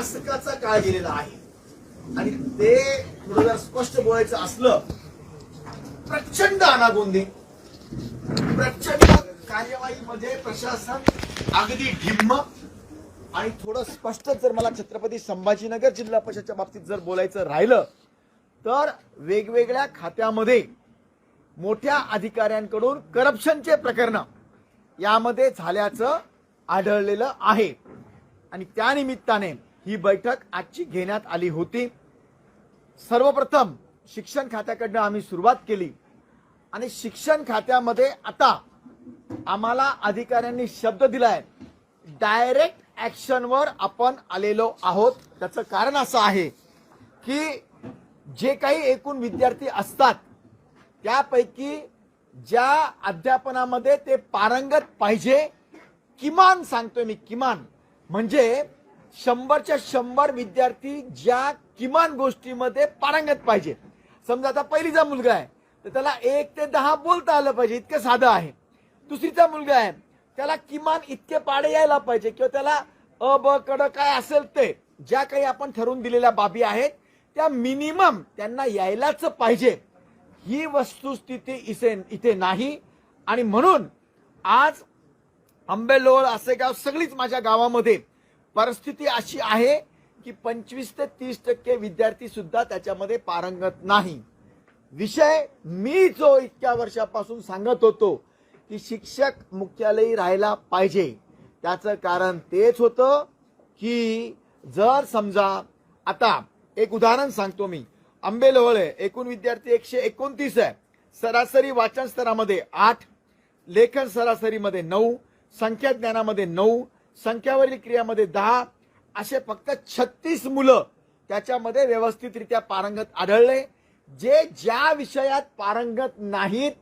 शासकाचा काळ गेलेला आहे आणि ते थोडं जर स्पष्ट बोलायचं असलं, प्रचंड अनागोंदी, प्रचंड कार्यवाहीमध्ये प्रशासन अगदी ढिम्म. आणि थोडं स्पष्ट जर मला छत्रपती संभाजीनगर जिल्हा परिषदेच्या बाबतीत जर बोलायचं राहिलं तर वेगवेगळ्या खात्यामध्ये मोठ्या अधिकाऱ्यांकडून करप्शनचे प्रकरण यामध्ये झाल्याचं आढळलेलं आहे आणि त्या निमित्ताने ही बैठक आजची घेण्यात आली होती. सर्वप्रथम शिक्षण खात्याकडनं आम्ही सुरुवात केली आणि शिक्षण खात्यामध्ये आता आम्हाला अधिकाऱ्यांनी शब्द दिलाय, डायरेक्ट ऍक्शनवर आपण आलेलो आहोत. त्याचं कारण असं आहे की जे काही एकूण विद्यार्थी असतात त्यापैकी ज्या अध्यापनामध्ये ते पारंगत पाहिजे, किमान सांगतोय मी, किमान म्हणजे 100च्या 100 विद्यार्थी ज्या किमान गोष्टीमध्ये पारंगत पाहिजे. समजा आता पहिलीचा मुलगा आहे तर त्याला 1 ते 10 बोलता आलं पाहिजे, इतकं साधं आहे. दुसरीचा मुलगा आहे त्याला किमान इतके पाडे यायला पाहिजे किंवा त्याला अ ब कड काय असेल ते ज्या काही आपण ठरवून दिलेल्या बाबी आहेत त्या मिनिमम त्यांना यायलाच पाहिजे. ही वस्तुस्थिती इथे नाही आणि म्हणून आज आंबेलोळ, आसेगाव, सगळीच माझ्या गावामध्ये परिस्थिती अशी आहे की 25 ते 30% विद्यार्थी सुद्धा त्याच्यामध्ये पारंगत नाही. विषय मी जो इतक्या वर्षापासून सांगत होतो की शिक्षक मुख्यालयी राहायला पाहिजे, त्याचं कारण तेच होतं की जर समजा आता एक उदाहरण सांगतो मी, आंबेलोळ एकूण विद्यार्थी 129 आहे, सरासरी वाचन स्तरामध्ये 8, लेखन सरासरीमध्ये 9, संख्या ज्ञानामध्ये 9, संख्यावरील क्रियामध्ये 10, असे फक्त 36 मुलं त्याच्यामध्ये व्यवस्थितरित्या पारंगत आढळले. जे ज्या विषयात पारंगत नाहीत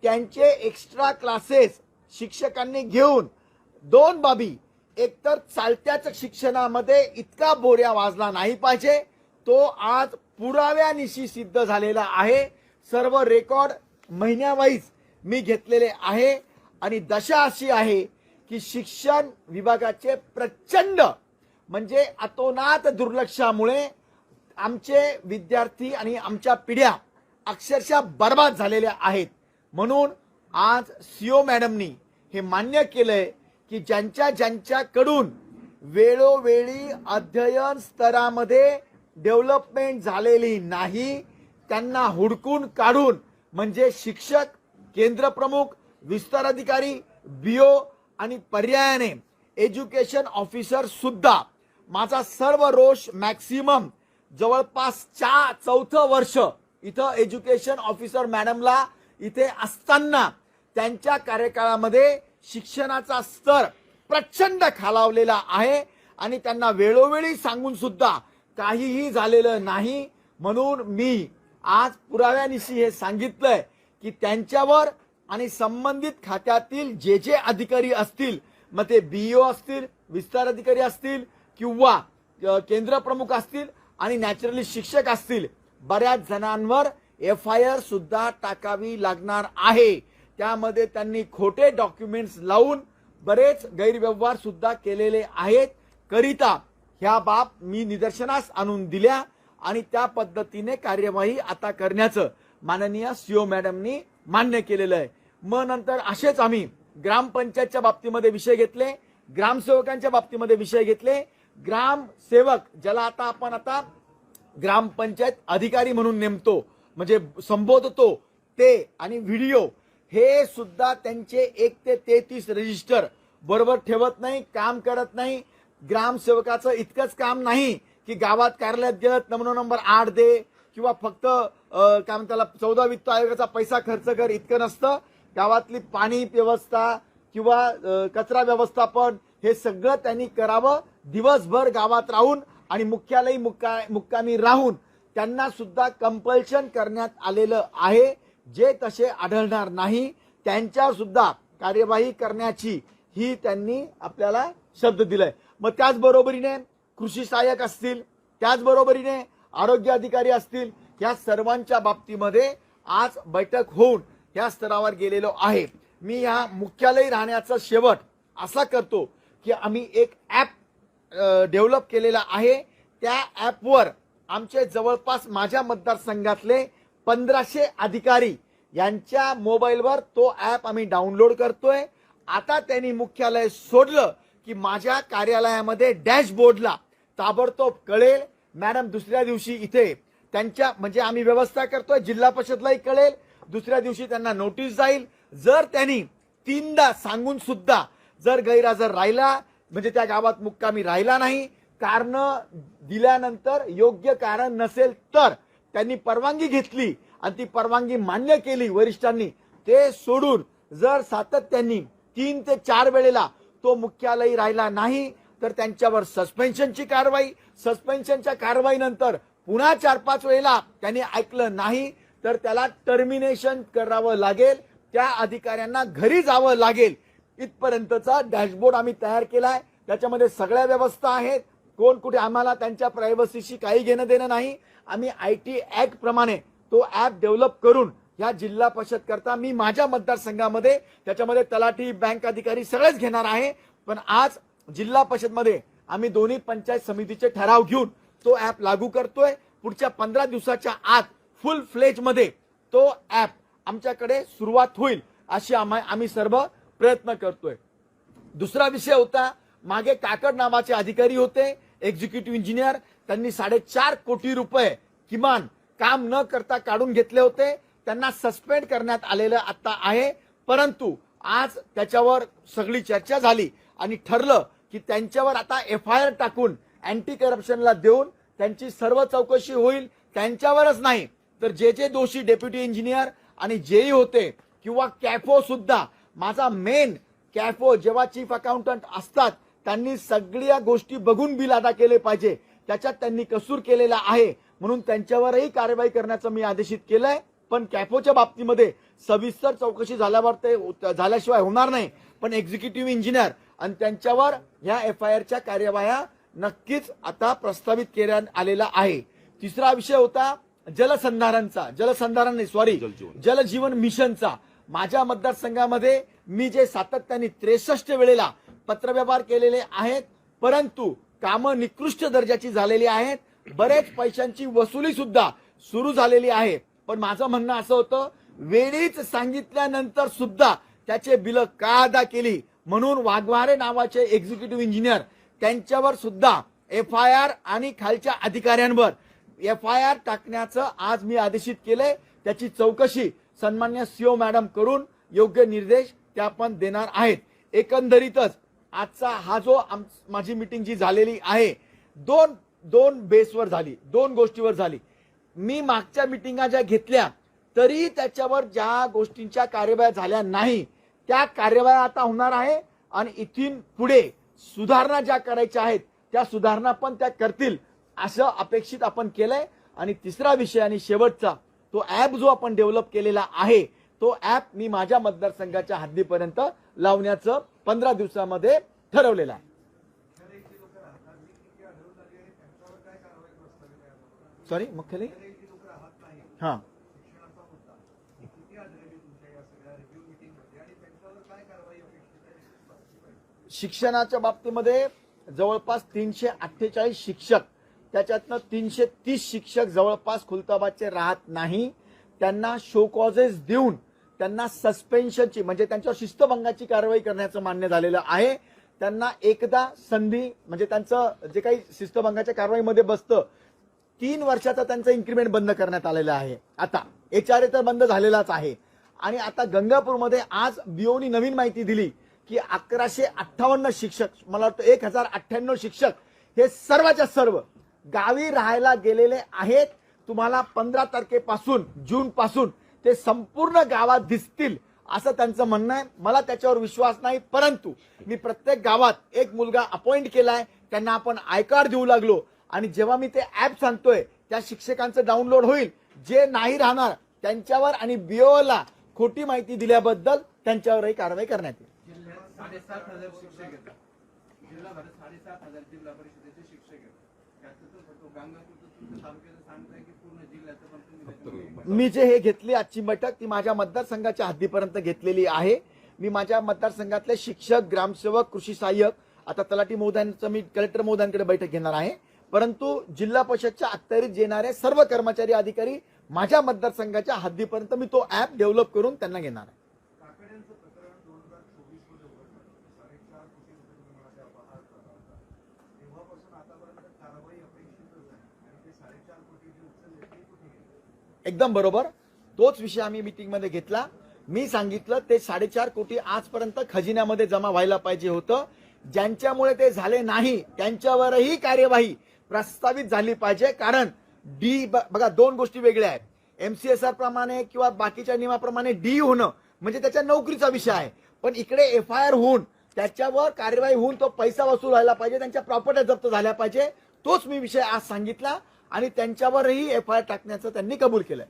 त्यांचे एक्स्ट्रा क्लासेस शिक्षकांनी घेऊन 2 बाबी, एकतर चालत्याच शिक्षणामध्ये इतका बोऱ्या वाजला नाही पाहिजे, तो आज पुराव्यानिशी सिद्ध झालेला आहे. सर्व रेकॉर्ड महिन्यावाईज मी घेतलेले आहे आणि दशा अशी आहे की शिक्षण विभागाचे प्रचंड म्हणजे अतोनात दुर्लक्षामुळे आमचे विद्यार्थी आणि आमच्या पिढ्या अक्षरशः बर्बाद झालेल्या आहेत. म्हणून आज सीओ मॅडमनी हे मान्य केलंय की ज्यांच्याकडून वेळोवेळी अध्ययन स्तरामध्ये डेव्हलपमेंट झालेली नाही त्यांना हुडकून काढून, म्हणजे शिक्षक, केंद्र प्रमुख, विस्तार अधिकारी, बीओ आणि पर्यायाने एज्युकेशन ऑफिसर सुद्धा, माझा सर्व रोष मॅक्सिमम जवळपास 4थं वर्ष इथं एज्युकेशन ऑफिसर मॅडमला इथे असताना त्यांच्या कार्यकाळामध्ये शिक्षणाचा स्तर प्रचंड खालावलेला आहे आणि त्यांना वेळोवेळी सांगून सुद्धा काहीही झालेलं नाही. म्हणून मी आज पुराव्यानिशी हे सांगितलंय की त्यांच्यावर आणि संबंधित खात्यातील जे अधिकारी असतील, मग ते बीईओ असतील, विस्तार अधिकारी असतील किंवा केंद्र प्रमुख असतील आणि नॅचरली शिक्षक असतील, बऱ्याच जणांवर FIR सुद्धा टाकावी लागणार आहे. त्यामध्ये त्यांनी खोटे डॉक्युमेंट्स लावून बरेच गैरव्यवहार सुद्धा केलेले आहेत. करिता ह्या बाब मी निदर्शनास आणून दिल्या आणि त्या पद्धतीने कार्यवाही आता करण्याचं माननीय सीओ मॅडमनी मान्य केलेलं आहे. मग नंतर असेच आम्ही ग्रामपंचायतच्या बाबतीमध्ये विषय घेतले, ग्रामसेवकांच्या बाबतीमध्ये विषय घेतले. ग्रामसेवक ज्याला आपण आता ग्रामपंचायत अधिकारी म्हणून नेमतो, म्हणजे संबोधतो ते, आणि व्हिडिओ हे सुद्धा त्यांचे 1 ते 33 रजिस्टर बरोबर ठेवत नाही, काम करत नाही. ग्रामसेवकाचं इतकंच काम नाही की गावात कार्यालयात गेलं नमुना नंबर 8 दे किंवा फक्त काय म्हणतात 14 वित्त आयोगाचा पैसा खर्च कर, इतकं नसतं. गावातली पाणी व्यवस्था किंवा कचरा व्यवस्थापन हे सगळं त्यांनी करावं. दिवसभर गावात राहून आणि मुख्यालयी मुक्कामी राहून त्यांना सुद्धा कंपल्शन करण्यात आलेलं आहे. जे तसे आढळणार नाही त्यांच्यावर सुद्धा कार्यवाही करण्याची ही त्यांनी आपल्याला शब्द दिलाय. मग त्याचबरोबरीने कृषी सहाय्यक असतील, त्याचबरोबरीने आरोग्य अधिकारी असतील, या सर्वांच्या बाबतीमध्ये आज बैठक होऊन या स्तरावर गेलेलो आहे. मी या मुख्यालयी राहण्याचा शेवट असा करतो की आम्ही एक ऍप डेव्हलप केलेला आहे त्या ॲपवर आमचे जवळपास माझ्या मतदारसंघातले 1500 अधिकारी यांच्या मोबाईलवर तो ॲप आम्ही डाउनलोड करतोय। आता त्यांनी मुख्यालय सोडलं की माझ्या कार्यालयामध्ये डॅशबोर्डला ताबडतोब कळेल। मॅडम दुसऱ्या दिवशी इथे त्यांच्या म्हणजे आम्ही व्यवस्था करतोय, जिल्हा परिषदलाही कळेल, दुसऱ्या दिवशी त्यांना नोटीस जाईल। जर त्यांनी 3दा सांगून सुद्धा जर गैरहजर राहिला म्हणजे त्या गावात मुक्कामी राहिला नाही, कारण दिल्यानंतर योग्य कारण नसेल तर त्यांनी परवानगी घेतली आणि ती परवानगी मान्य केली वरिष्ठांनी, ते सोडून जर सातत्याने 3 ते 4 वेळेला तो मुख्यालयी राहिला नाही तर त्यांच्यावर सस्पेन्शनची कारवाई, सस्पेन्शनच्या कारवाईनंतर पुन्हा 4-5 वेळेला त्यांनी ऐकलं नाही तर त्याला टर्मिनेशन करावं लागेल, त्या अधिकाऱ्यांना घरी जावं लागेल। इथपर्यंतचा डॅशबोर्ड आम्ही तयार केलाय, त्याच्यामध्ये सगळ्या व्यवस्था आहेत। कोण कुठे आम्हाला त्यांच्या प्रायव्हसीशी काही घेणं देणं नाही। आम्ही IT ऍक्ट प्रमाणे तो ऍप डेव्हलप करून या जिल्हा परिषद करता मी माझ्या मतदारसंघामध्ये त्याच्यामध्ये तलाठी, बँक अधिकारी सगळेच घेणार आहे। पण आज जिल्हा परिषदमध्ये आम्ही दोन्ही पंचायत समितीचे ठराव घेऊन तो ऍप लागू करतोय। पुढच्या 15 दिवसाच्या आत फुल फ्लेज मध्ये तो ऍप आमच्याकडे सुरुवात होईल अशी आम्ही सर्व प्रयत्न करतोय। दुसरा विषय होता, मागे काकड नावाचे अधिकारी होते, एक्झिक्युटिव्ह इंजिनियर, त्यांनी 4.5 कोटी रुपये किमान काम न करता काढून घेतले होते, त्यांना सस्पेंड करण्यात आलेलं आता आहे। परंतु आज त्याच्यावर सगळी चर्चा झाली आणि ठरलं की त्यांच्यावर आता FIR टाकून अँटी करप्शनला देऊन त्यांची सर्व चौकशी होईल। त्यांच्यावरच नाही तर जे दोषी डेप्युटी इंजिनियर आणि जेई होते किंवा कॅफो सुद्धा, माझा मेन कॅफो जेव्हा चीफ अकाउंटंट असतात त्यांनी सगळ्या गोष्टी बघून बिल अदा केले पाहिजे, त्याच्यात त्यांनी कसूर केलेला आहे म्हणून त्यांच्यावरही कारवाई करण्याचं मी आदेशित केलंय। पण कॅफोच्या बाबतीमध्ये सविस्तर चौकशी झाल्यावर ते झाल्याशिवाय होणार नाही, पण एक्झिक्युटिव्ह इंजिनियर आणि त्यांच्यावर ह्या FIRच्या कार्यवाह्या नक्कीच आता प्रस्तावित करण्यात आलेला आहे। तिसरा विषय होता जलजीवन मिशनचा। माझ्या मतदारसंघामध्ये मी जे सातत्याने 63 वेळेला पत्रव्यवहार केलेले आहेत, परंतु कामं निकृष्ट दर्जाची झालेली आहेत, बरेच पैशांची वसुली सुद्धा सुरू झालेली आहे। पण माझं म्हणणं असं होतं, वेळीच सांगितल्यानंतर सुद्धा त्याचे बिल का अदा केली, म्हणून वाघमारे नावाचे एक्झिक्युटिव्ह इंजिनियर त्यांच्यावर सुद्धा FIR आणि खालच्या अधिकाऱ्यांवर FIR टाकण्याचं आज मी आदेशित केलंय। त्याची चौकशी सन्मान्य CO मॅडम करून योग्य निर्देश त्या पण देणार आहेत। एकंदरीतच आजचा हा जो माझी मीटिंग जी झालेली आहे, दोन बेसवर झाली, 2 गोष्टीवर झाली। मी मागच्या मीटिंगा ज्या घेतल्या तरी त्याच्यावर ज्या गोष्टींच्या कार्यवाह्या झाल्या नाही त्या कार्यवाह्या आता होणार आहे आणि इथून पुढे सुधारणा ज्या करायच्या आहेत त्या सुधारणा पण त्या करतील असं अपेक्षित आपण केलंय। आणि तिसरा विषय आणि शेवटचा, तो ऍप जो आपण डेव्हलप केलेला आहे तो ऍप मी माझ्या मतदारसंघाच्या हद्दीपर्यंत लावण्याचं 15 दिवसामध्ये ठरवलेलं आहे। सॉरी मुख्यालय हा शिक्षणाच्या बाबतीमध्ये जवळपास 348 शिक्षक, त्याच्यातनं 330 शिक्षक जवळपास खुलताबादचे राहत नाही, त्यांना शो कॉजेस देऊन त्यांना सस्पेन्शनची म्हणजे त्यांच्यावर शिस्तभंगाची कारवाई करण्याचं मान्य झालेलं आहे। त्यांना एकदा संधी म्हणजे त्यांचं जे काही शिस्तभंगाच्या कारवाईमध्ये बसतं 3 वर्षाचा त्यांचा इन्क्रिमेंट बंद करण्यात आलेला आहे। आता HRA तर बंद झालेलाच आहे आणि आता गंगापूरमध्ये आज BOनी नवीन माहिती दिली की 1158 शिक्षक, मला वाटतं 1098 शिक्षक हे सर्वच्या सर्व गावी राहायला गेलेले आहेत। तुम्हाला 15 तारखेपासून जून पासून ते संपूर्ण गावात दिसतील असं त्यांचं म्हणणं आहे। मला त्याच्यावर विश्वास नाही, परंतु मी प्रत्येक गावात एक मुलगा अपॉइंट केलाय, त्यांना आपण आय कार्ड देऊ लागलो आणि जेव्हा मी ते ऍप सांगतोय त्या शिक्षकांचं डाउनलोड होईल, जे नाही राहणार त्यांच्यावर आणि BOला खोटी माहिती दिल्याबद्दल त्यांच्यावरही कारवाई करण्यात येईल। 7,500 शिक्षक येतात जिल्हाभरात, 7,500 जिल्हा परिषदेचे शिक्षक येतात। मी जे हे घेतली आजची बैठक ती माझ्या मतदारसंघाच्या हद्दीपर्यंत घेतलेली आहे। मी माझ्या मतदारसंघातले शिक्षक, ग्रामसेवक, कृषी सहाय्यक आता तलाठी महोदयांचं मी कलेक्टर महोदयांकडे बैठक घेणार आहे, परंतु जिल्हा परिषदच्या अखत्यारीत येणारे सर्व कर्मचारी अधिकारी माझ्या मतदारसंघाच्या हद्दीपर्यंत मी तो ऍप डेव्हलप करून त्यांना घेणार आहे. काकड्यांचं प्रकरण 2024 मध्ये उघडलं. 4.5 कोटी रुपये तुम्हाला त्या अपहार झाला होता. तेव्हापासून आतापर्यंत कारवाई अपेक्षितच आहे आणि ते 4.5 कोटी जे उचलले ते कुठे गेले? एकदम बरोबर, तोच विषय आम्ही मीटिंगमध्ये घेतला. मी सांगितलं ते 4.5 कोटी आजपर्यंत खजिन्यामध्ये जमा व्हायला पाहिजे होतं. ज्यांच्यामुळे ते झाले नाही त्यांच्यावरही कार्यवाही प्रस्तावित झाली पाहिजे. कारण बघा, दोन गोष्टी वेगळ्या आहेत. MCSR प्रमाणे किंवा बाकीच्या नियमाप्रमाणे डी होणं म्हणजे त्याच्या नोकरीचा विषय आहे, पण इकडे FIR होऊन त्याच्यावर कार्यवाही होऊन तो पैसा वसूल व्हायला पाहिजे, त्यांच्या प्रॉपर्टी जप्त झाल्या पाहिजे. तोच मी विषय आज सांगितला आणि त्यांच्यावरही FIR टाकण्याचं त्यांनी कबूल केलंय.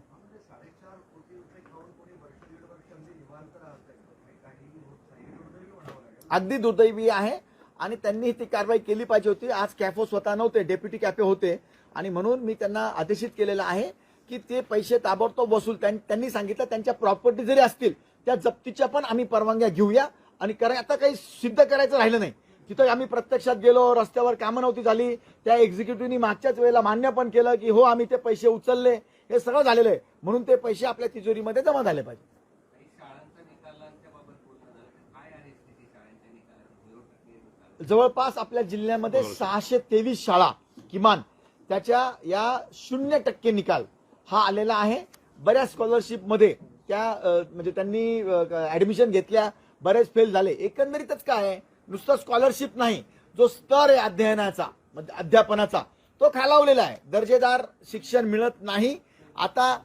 4.5 कोटी रुपये खाऊन कोणी वर्ष दीड वर्ष अगदी निवांत राहत आहे, काहीही होत नाही, हे दुर्दैवी म्हणावं लागेल. अगदी दुर्दैवी आहे आणि त्यांनी ती कारवाई केली पाहिजे होती. आज कॅफो स्वतः नव्हते, डेप्युटी कॅफे होते आणि म्हणून मी त्यांना आदेशित केलेलं आहे की ते पैसे ताबडतोब वसूल त्यांनी सांगितलं त्यांच्या प्रॉपर्टी जरी असतील त्या जप्तीच्या पण आम्ही परवानग्या घेऊया. आणि कारण आता काही सिद्ध करायचं राहिलं नाही. तिथं आम्ही प्रत्यक्षात गेलो, रस्त्यावर कामं नव्हती झाली, त्या एक्झिक्युटिव्हनी मागच्याच वेळेला मान्य पण केलं की हो आम्ही ते पैसे उचलले, हे सगळं झालेलं आहे. म्हणून ते पैसे आपल्या तिजोरीमध्ये जमा झाले पाहिजे. शाळांच्या निकालांच्या बाबत बोलणं झालं, काय आहे स्थिती शाळांच्या निकालाची? 0% निकाल. जवळपास आपल्या जिल्ह्यामध्ये 623 शाळा किमान त्याच्या या 0% निकाल हा आलेला आहे. बऱ्याच स्कॉलरशिपमध्ये त्या म्हणजे त्यांनी ऍडमिशन घेतल्या, बरेच फेल झाले. एकंदरीतच काय आहे, नुसतं स्कॉलरशिप नाही, जो स्तर आहे अध्ययनाचा म्हणजे अध्यापनाचा तो खालावलेला आहे. दर्जेदार शिक्षण मिळत नाही. आता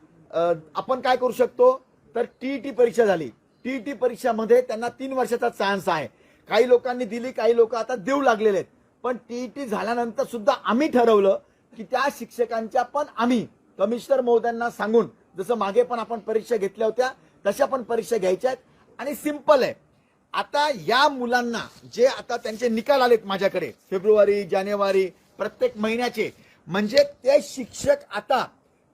आपण काय करू शकतो तर TET परीक्षा झाली. TET परीक्षामध्ये त्यांना 3 वर्षाचा चान्स आहे. काही लोकांनी दिली, काही लोक आता देऊ लागलेले आहेत. पण TET झाल्यानंतर सुद्धा आम्ही ठरवलं की त्या शिक्षकांच्या पण आम्ही कमिशनर महोदयांना सांगून, जसं मागे पण आपण परीक्षा घेतल्या होत्या तशा पण परीक्षा घ्यायच्या आहेत. आणि सिंपल आहे, आता या मुलांना जे आता त्यांचे निकाल आलेत माझ्याकडे फेब्रुवारी जानेवारी प्रत्येक महिन्याचे, म्हणजे ते शिक्षक आता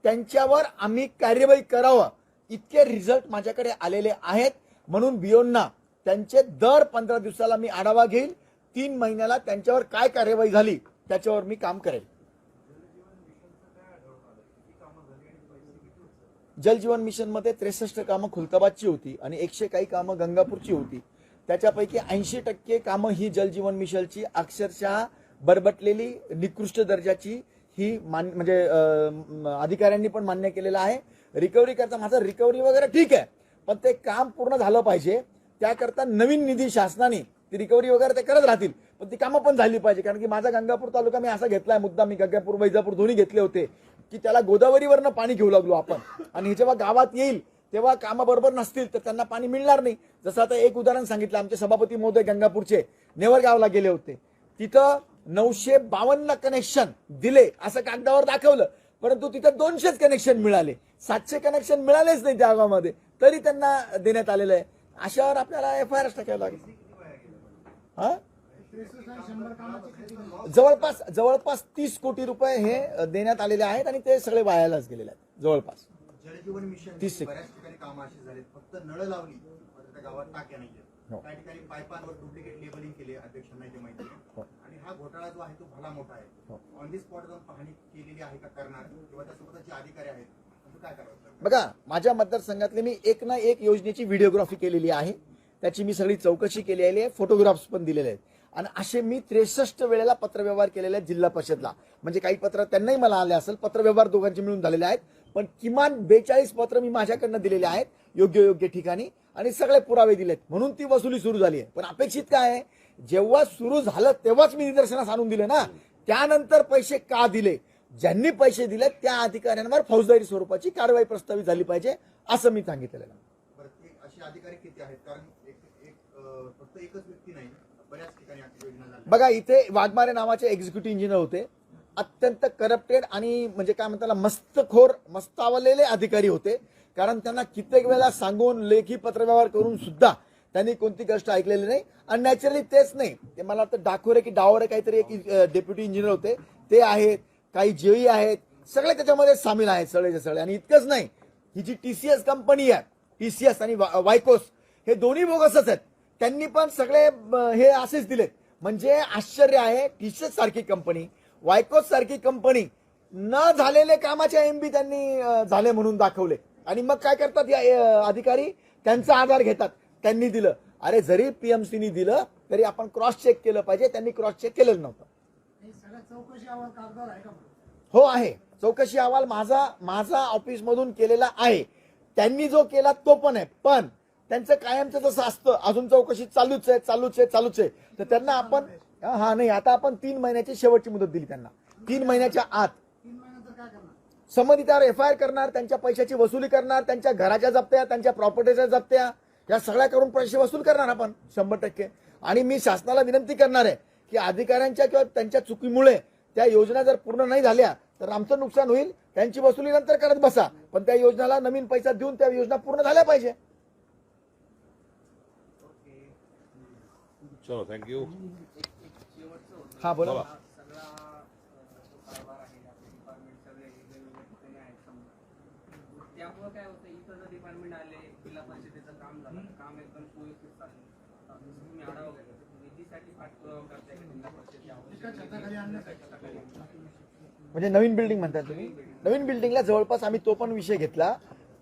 त्यांच्यावर आम्ही कार्यवाही करावं इतके रिझल्ट माझ्याकडे आलेले आहेत. म्हणून बियोंना त्यांचे दर 15 दिवसाला मी आढावा घेईल. 3 महिन्याला त्यांच्यावर काय कार्यवाही झाली त्याच्यावर मी काम करेल. जल जीवन मिशन मध्ये 63 कामं खुलताबादची होती आणि 100 काही कामं गंगापूरची होती. त्याच्यापैकी 80% कामं ही जल जीवन मिशनची अक्षरशः बरबटलेली निकृष्ट दर्जाची ही म्हणजे अधिकाऱ्यांनी पण मान्य केलेलं आहे. रिकव्हरी करता माझं रिकव्हरी वगैरे ठीक आहे, पण ते काम पूर्ण झालं पाहिजे. त्याकरता नवीन निधी शासनाने ती रिकव्हरी वगैरे ते करत राहतील, पण ती कामं पण झाली पाहिजे. कारण की माझा गंगापूर तालुका मी असा घेतलाय मुद्दा, मी गंगापूर वैजापूर दोन्ही घेतले होते की त्याला गोदावरीवरनं पाणी घेऊ लागलो आपण. आणि हे जेव्हा गावात येईल तेव्हा कामं बरोबर नसतील तर त्यांना पाणी मिळणार नाही. जसं आता एक उदाहरण सांगितलं, आमचे सभापती महोदय गंगापूरचे नेवरगावला गेले होते. तिथं 952 कनेक्शन दिले असं कागदावर दाखवलं, परंतु तिथं 200च कनेक्शन मिळाले. 700 कनेक्शन मिळालेच नाही त्या गावामध्ये, तरी त्यांना देण्यात आलेलं आहे. अशावर आपल्याला FIR टाकावं लागेल. हा, जवळपास 30 कोटी रुपये हे देण्यात आलेले आहेत आणि ते सगळे वायालाच गेलेले आहेत. जवळपास जलजीवन मिशन 30 बऱ्याच ठिकाणी कामं अशी झालीत, फक्त नळ लावली मात्र त्या गावात टाक्या नाही. हो. काही ठिकाणी पाईपांवर डुप्लिकेट लेबलिंग केले, अध्यक्षांना ते माहिती हो. आहे. आणि हा घोटाळा जो आहे तो भला मोठा आहे. हो. ऑन दी स्पॉट जाऊन पाहणी केलेली आहे का करणार, किंवा त्यासोबतच जे अधिकारी आहेत असं काय करावं? बघा, माझ्या मतदारसंघातले मी एक ना एक योजनेची व्हिडिओग्राफी केलेली आहे, त्याची मी सगळी चौकशी केलेली आहे, फोटोग्राफ्स पण दिलेले आहेत. आणि असे मी 63 वेळेला पत्रव्यवहार केलेले आहेत जिल्हा परिषदला. म्हणजे काही पत्र त्यांनाही मला आले असेल, पत्रव्यवहार दोघांचे मिळून झालेले आहेत. पण किमान 42 पत्र मी माझ्याकडनं दिलेले आहेत योग्य ठिकाणी आणि सगळे पुरावे दिलेत, म्हणून ती वसुली सुरू झाली आहे. पण अपेक्षित काय आहे, जेव्हा सुरू झालं तेव्हाच मी निदर्शनास आणून दिले ना, त्यानंतर पैसे का दिले, ज्यांनी पैसे दिले त्या अधिकाऱ्यांवर फौजदारी स्वरूपाची कारवाई प्रस्तावित झाली पाहिजे असं मी सांगितलेलं आहे. बरं, ते असे अधिकारी किती आहेत? कारण फक्त एकच व्यक्ती नाही, बऱ्याच ठिकाणी अशा योजना झाल्या. बघा, इथे वाघमारे नावाचे एक्झिक्युटिव्ह इंजिनियर होते, अत्यंत करप्टेड आणि म्हणजे काय म्हणतात मस्तखोर मस्तावलेले अधिकारी होते. कारण त्यांना कित्येक वेळा सांगून लेखी पत्रव्यवहार करून सुद्धा त्यांनी कोणती गोष्ट ऐकलेली नाही. आणि नॅचरली तेच नाही, ते मला वाटतं डाकोरे की डावरे काहीतरी एक डेप्युटी इंजिनियर होते, ते आहेत, काही जेई आहेत, सगळे त्याच्यामध्ये सामील आहेत सगळेचे सगळे. आणि इतकंच नाही, ही जी TCS कंपनी आहे, TCS आणि वायकोस हे दोन्ही बोगसच आहेत. त्यांनी पण सगळे हे असेच दिलेत. म्हणजे आश्चर्य आहे, टीसीएस सारखी कंपनी, वायकोस सारखी कंपनी न झालेले कामाचे एमबी त्यांनी झाले म्हणून दाखवले. आणि मग काय करतात या अधिकारी, त्यांचा आधार घेतात, त्यांनी दिलं. अरे जरी पीएमसीनी दिलं तरी आपण क्रॉस चेक केलं पाहिजे, त्यांनी क्रॉस चेक केलेलं नव्हतं. चौकशी अहवाल कागदावर आहे का? हो आहे, चौकशी अहवाल माझा ऑफिस मधून केलेला आहे. त्यांनी जो केला तो पण आहे, पण त्यांचं कायमचं जसं असतं अजून चौकशी चालूच आहे. तर त्यांना आपण हा नाही, आता आपण 3 महिन्याची शेवटची मुदत दिली त्यांना. 3 महिन्याच्या आत 3 महिन्यानंतर काय करणार? संबंधितावर एफआयआर करणार, त्यांच्या पैशाची वसुली करणार, त्यांच्या घराच्या जप्त्या, त्यांच्या प्रॉपर्टीच्या जप्त्या, या सगळ्या करून पैसे वसूल करणार आपण 100%. आणि मी शासनाला विनंती करणार आहे की अधिकाऱ्यांच्या किंवा त्यांच्या चुकीमुळे त्या योजना जर पूर्ण नाही झाल्या तर आमचं नुकसान होईल. त्यांची वसुली नंतर करत बसा, पण त्या योजनाला नवीन पैसा देऊन त्या योजना पूर्ण झाल्या पाहिजे. चलो थँक्यू. शेवटचं होतं. हा बोला. बोला. सगळा जो कारभार आहे आपले डिपार्टमेंट सगळे वेगवेगळ्या ठिकाणी आहेत समजा. त्यामुळे काय होतं, इथं जर डिपार्टमेंट आले, जिल्हा परिषदेचं काम झालं, काम एकदम सुव्यवस्थित चाललं, जसं तुम्ही आढावा घेता, निधीसाठी पाठपुरावा करताय का जिल्हा परिषदेच्या एका छताखाली आणण्यासाठी. म्हणजे नवीन बिल्डिंग म्हणतात तुम्ही. नवीन बिल्डिंगला जवळपास आम्ही तो पण विषय घेतला.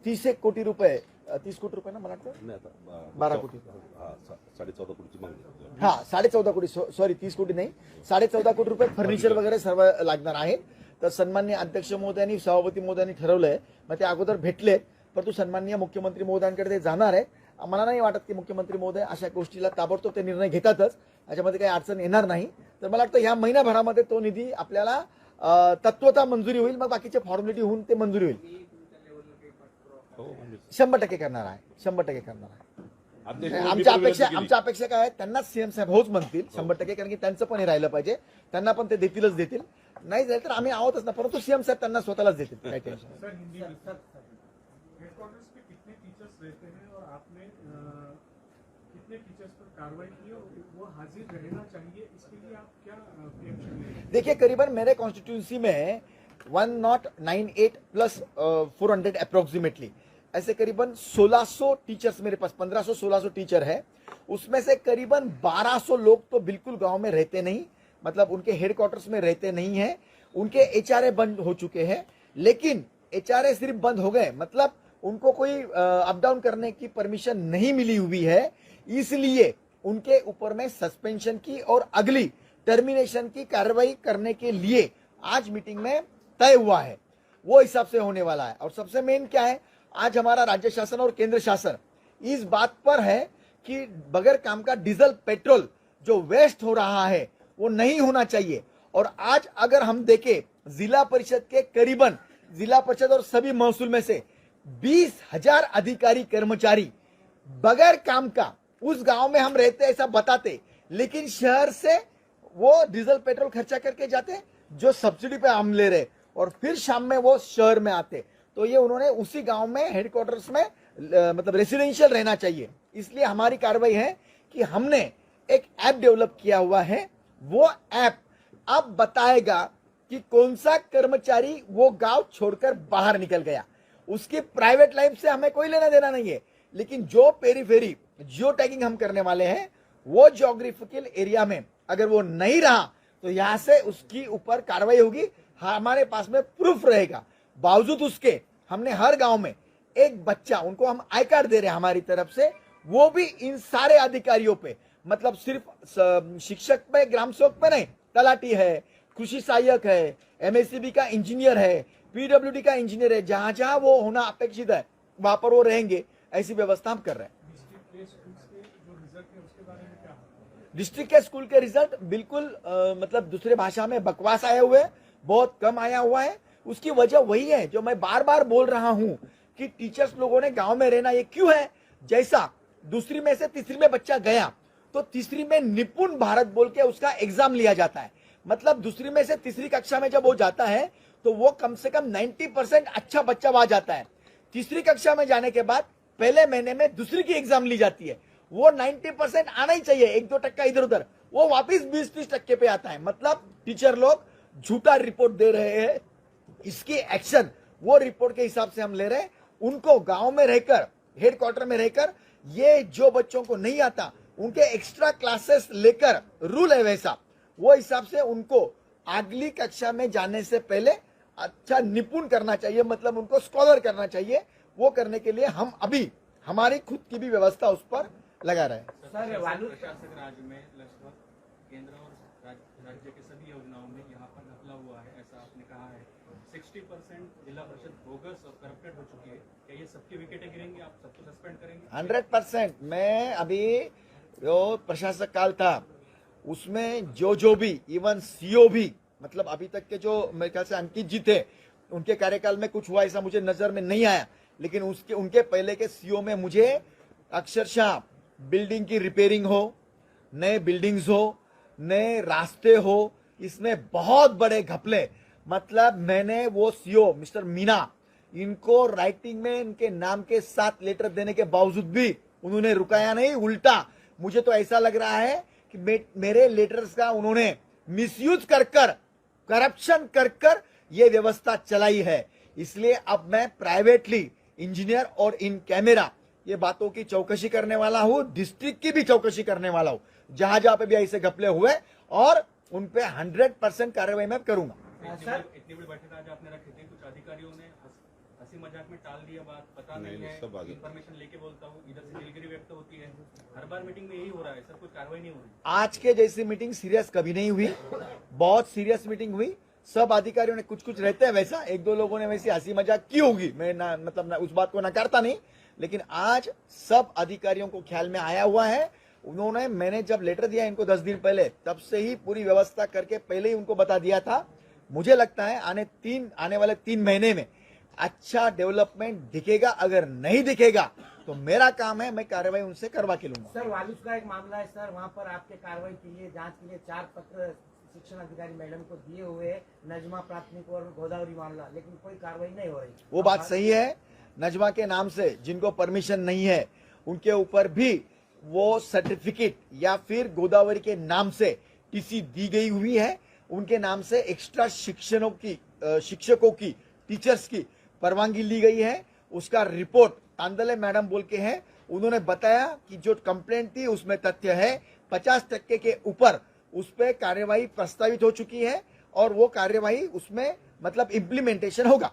30 कोटी रुपये, 30 कोटी रुपये ना मला वाटतं, नाही आता 12 कोटी. हा 14.5 कोटीची मागणी आहे. हा 14.5 कोटी, सॉरी 30 कोटी नाही, 14.5 कोटी रुपये फर्निचर वगैरे सर्व लागणार आहेत. तर सन्माननीय अध्यक्ष महोदयांनी, सभापती महोदयांनी ठरवलंय. मग ते अगोदर भेटले, परंतु सन्माननीय मुख्यमंत्री महोदयांकडे ते जाणार आहे. मला नाही वाटत की मुख्यमंत्री महोदय अशा गोष्टीला ताबडतोब ते निर्णय घेतातच, याच्यामध्ये काही अडचण येणार नाही. तर मला वाटतं ह्या महिनाभरामध्ये तो निधी आपल्याला तत्वता मंजुरी होईल, मग बाकीचे फॉर्मॅलिटी होऊन ते मंजुरी होईल. मी तुमच्या लेवलला काही पाठपुरावा हो म्हणजे 100% करणार आहे, 100% करणार आहे. अध्यक्ष आमच्या अपेक्षा काय आहे, त्यांनाच सीएम साहेब होच म्हणतील 100%, कारण की त्यांचं पण हे राहिलं पाहिजे. त्यांना पण ते देतीलच देतील, नाही झालं तर आम्ही आहोतच ना, परंतु सीएम साहेब त्यांना स्वतःलाच देतील, काही टेन्शन नाही. सर हिंदी हेडक्वार्टर्स पे कितने टीचर्स रहते हैं और आपने कितने टीचर्स पर कार्रवाई की और वो हाजिर रहना चाहिए, इसके लिए आप क्या प्रिएम्पशन ले रहे हैं? देखिए करीबन मेरे कॉन्स्टिट्यूंसी में 1098 प्लस 400 अप्रोक्सीमेटली, ऐसे करीबन 1600 टीचर्स मेरे पास, 1500-1600 टीचर है. उसमें से करीबन 1200 लोग तो बिल्कुल गांव में रहते नहीं, मतलब उनके हेडक्वार्टर्स में रहते नहीं है. उनके एचआरए बंद हो चुके हैं, लेकिन एचआरए सिर्फ बंद हो गए, मतलब उनको कोई अप डाउन करने की परमिशन नहीं मिली हुई है. इसलिए उनके ऊपर में सस्पेंशन की और अगली टर्मिनेशन की कार्रवाई करने के लिए आज मीटिंग में तय हुआ है, वो हिसाब से होने वाला है. और सबसे मेन क्या है, आज हमारा राज्य शासन और केंद्र शासन इस बात पर है कि बगैर काम का डीजल पेट्रोल जो वेस्ट हो रहा है वो नहीं होना चाहिए. और आज अगर हम देखें, जिला परिषद के करीबन, जिला परिषद और सभी महसूल में से 20,000 अधिकारी कर्मचारी बगैर काम का उस गांव में हम रहते ऐसा बताते, लेकिन शहर से वो डीजल पेट्रोल खर्चा करके जाते जो सब्सिडी पे हम ले रहे, और फिर शाम में वो शहर में आते. तो ये उन्होंने उसी गांव में हेडक्वार्टर्स में मतलब रेसिडेंशियल रहना चाहिए. इसलिए हमारी कार्रवाई है कि हमने एक ऐप डेवलप किया हुआ है. वो ऐप अब बताएगा कि कौन सा कर्मचारी वो गांव छोड़कर बाहर निकल गया. उसकी प्राइवेट लाइफ से हमें कोई लेना देना नहीं है, लेकिन जो पेरीफेरी जियो टैगिंग हम करने वाले हैं, वो ज्योग्राफिकल एरिया में अगर वो नहीं रहा तो यहां से उसकी ऊपर कार्रवाई होगी. हमारे पास में प्रूफ रहेगा. बावजूद उसके हमने हर गांव में एक बच्चा, उनको हम आई कार्ड दे रहे हैं हमारी तरफ से, वो भी इन सारे अधिकारियों पे, मतलब सिर्फ शिक्षक पे, ग्राम सेवक पे नहीं, तलाटी है, कृषि सहायक है, एमएससीबी का इंजीनियर है, पीडब्ल्यूडी का इंजीनियर है, जहां जहां वो होना अपेक्षित है वहां पर वो रहेंगे. ऐसी व्यवस्था हम कर रहे हैं. डिस्ट्रिक्ट के स्कूल के रिजल्ट बिल्कुल मतलब दूसरे भाषा में बकवास आए हुए, बहुत कम आया हुआ है. उसकी वजह वही है जो मैं बार बार बोल रहा हूं कि टीचर्स लोगों ने गांव में रहना, ये क्यों है, जैसा दूसरी में से तीसरी में बच्चा गया तो तीसरी में निपुण भारत बोल के उसका एग्जाम लिया जाता है. मतलब दूसरी में से तीसरी कक्षा में जब वो जाता है तो वो कम से कम 90% अच्छा बच्चा वहां जाता है. तीसरी कक्षा में जाने के बाद पहले महीने में दूसरी की एग्जाम ली जाती है. वो 90% आना ही चाहिए, 1-2% इधर उधर, वो वापिस 20-30% पे आता है. मतलब टीचर लोग झूठा रिपोर्ट दे रहे हैं. इसकी एक्शन वो रिपोर्ट के हिसाब से हम ले रहे हैं. उनको गांव में रहकर, हेडक्वार्टर में रहकर, ये जो बच्चों को नहीं आता उनके एक्स्ट्रा क्लासेस लेकर, रूल है वैसा, वो हिसाब से उनको अगली कक्षा में जाने से पहले अच्छा निपुण करना चाहिए, मतलब उनको स्कॉलर करना चाहिए। वो करने के लिए हम अभी हमारी खुद की भी व्यवस्था उस पर लगा रहे हैं। सर वालू प्रशासक राज्य में लगभग केंद्र और राज्य के सभी योजनाओं में यहाँ पर घपला हुआ है, ऐसा आपने कहा है। 60% जिला परिषद बोगस और करप्टेड हो चुकी है। क्या ये सबकी विकेटें गिरेंगी? आप सबको सस्पेंड करेंगे? 100%। मैं अभी जो प्रशासक काल था उसमें जो भी इवन सीओ भी, मतलब अभी तक के जो मेरे ख्याल से अंकित जी थे, उनके कार्यकाल में कुछ हुआ ऐसा मुझे नजर में नहीं आया, लेकिन उनके पहले के सीओ में मुझे अक्षरशः बिल्डिंग की रिपेयरिंग हो, नए बिल्डिंग्स हो, नए रास्ते हो, इसमें बहुत बड़े घपले। मतलब मैंने वो सीओ मिस्टर मीना, इनको राइटिंग में इनके नाम के साथ लेटर देने के बावजूद भी उन्होंने रुकाया नहीं, उल्टा मुझे तो ऐसा लग रहा है कि मेरे लेटर्स का उन्होंने मिसयूज कर करप्शन कर ये व्यवस्था चलाई है। इसलिए अब मैं प्राइवेटली इंजीनियर और इन कैमरा ये बातों की चौकसी करने वाला हूं, डिस्ट्रिक्ट की भी चौकसी करने वाला हूं, जहां जहां पे भी ऐसे घपले हुए, और उन पे 100% कार्रवाई मैं करूंगा। इतनी बड़ी बैठक आज आपने रखी थी, कुछ अधिकारियों ने हंसी मजाक में टाल दिया बात, पता नहीं है, सब आगे। इन्फॉर्मेशन लेके बोलता हूँ, इधर से दिलगिरी व्यक्त होती है। हर बार मीटिंग में यही हो रहा है सर, कुछ कार्रवाई नहीं हो रही। आज के जैसी मीटिंग सीरियस कभी नहीं हुई, बहुत सीरियस मीटिंग हुई। सब अधिकारियों ने कुछ रहते हैं वैसा, एक दो लोगों ने वैसी हंसी मजाक की होगी, मैं उस बात को नकारता नहीं, लेकिन आज सब अधिकारियों को ख्याल में आया हुआ है। उन्होंने, मैंने जब लेटर दिया इनको 10 दिन पहले, तब से ही पूरी व्यवस्था करके पहले ही उनको बता दिया था। मुझे लगता है आने वाले 3 महीने में अच्छा डेवलपमेंट दिखेगा। अगर नहीं दिखेगा तो मेरा काम है, मैं कार्रवाई उनसे करवा के लूंगा। सर वालूस का एक मामला है सर, वहाँ पर आपके कार्रवाई के लिए, जांच के लिए 4 पत्र शिक्षण अधिकारी मैडम को दिए हुए, नजमा प्राथमिक और गोदावरी मामला, लेकिन कोई कार्रवाई नहीं हो रही। वो बात सही है, नजमा के नाम से जिनको परमिशन नहीं है उनके ऊपर भी वो सर्टिफिकेट या फिर गोदावरी के नाम से टीसी दी गई हुई है। उनके नाम से एक्स्ट्रा शिक्षकों की टीचर्स की परवानगी ली गई है। उसका रिपोर्ट तांदले मैडम बोल के है, उन्होंने बताया कि जो कंप्लेंट थी उसमें तथ्य है, 50% के ऊपर उस पर कार्यवाही प्रस्तावित हो चुकी है और वो कार्यवाही उसमें मतलब इम्प्लीमेंटेशन होगा।